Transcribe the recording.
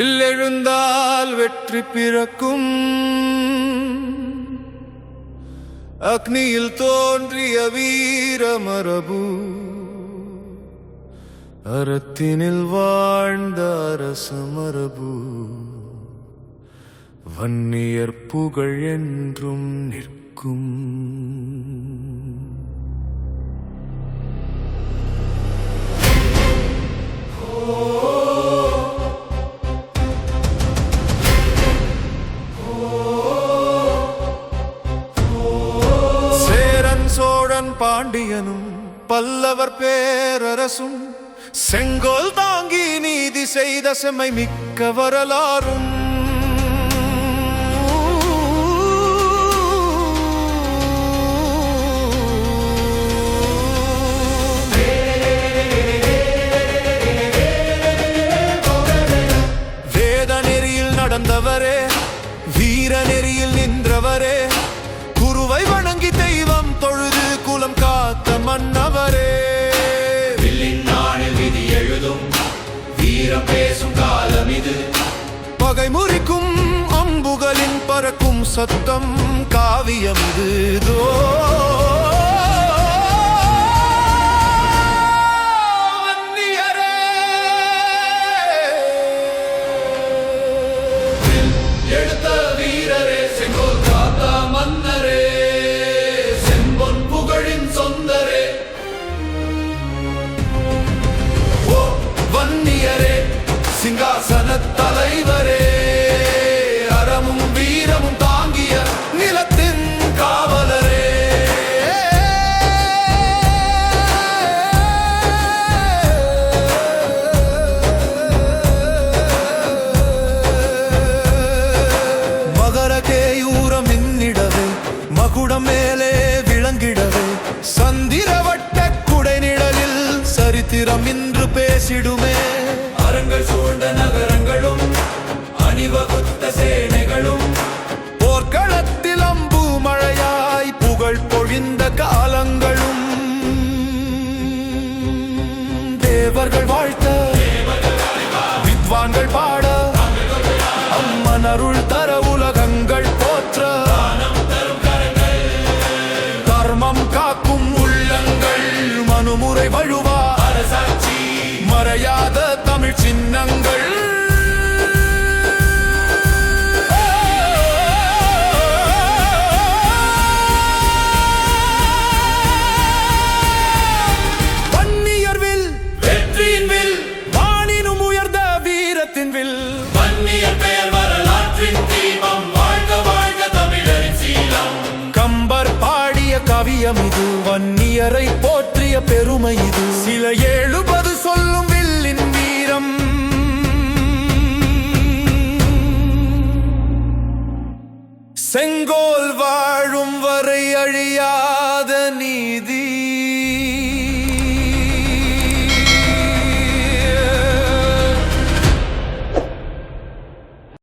வில்லெழுந்தால் வெற்றி பிறக்கும், அக்னியில் தோன்றிய வீரமரபு, அறத்தினில் வாழ்ந்த அரசமரபு, வன்னியர் புகழ் என்றும் நிற்கும். சோழன் பாண்டியனும் பல்லவர் பேரரசும் செங்கோல் தாங்கி நீதி செய்த செம்மை மிக்க வரலாறும், வேத நெறியில் நடந்தவரே, வீர நெறியில் நின்றவரே, குருவை வணங்கி தெய்வம் தொழுது குலம் காத்த மன்னவரே, வில்லின் நாளில் விதி எழுதும் வீரம் பேசும் காலம் இது, பகை முறிக்கும் அம்புகளின் பறக்கும் சத்தம் காவியம் இது. எடுத்த வீரரே, செங்கோல் காத்த மன்னரே, செம்பொன் புகழின் சொந்தரே, ஓ வன்னியரே, சிங்காசன தலைவரே, அறமும் வீரமும் தாங்கிய நிலத்தின் காவலரே, மகரகேயூரம் மின்னிடவே, மகுடம் மேலே விளங்கிடவே, சந்திரவட்ட குடைநிழலில் சரித்திரம் இன்று பேசிடுமே, அரங்கள் சூழ்ந்த நகரங்களும் அணிவகுத்த சேனைகளும், போர்க்களத்தில் அம்பு மழையாய் புகழ் பொழிந்த காலங்களும், தேவர்கள் வாழ்த்த வித்வான்கள் பாட, அம்மன் அருள் தர உலகங்கள் போற்ற, தர்மம் காக்கும் உள்ளங்கள் மனுமுறை வழுவா அரசாட்சி மறையாத தமிழ் சின்னங்கள், வன்னியர் வில் வெற்றியின் வில், வானினும் உயர்ந்த வீரத்தின் வில், வன்னியர் பெயர் வரலாற்றின் தீபம், வாழ்க வாழ்க தமிழரின் சீலம், கம்பர் பாடிய கவியம் இது, வன்னியரை போற்றிய பெருமை இது, சில 70 சொல்லும் வில்லின் வீரம், செங்கோல் வாழும் வரை அழியாத நீதி.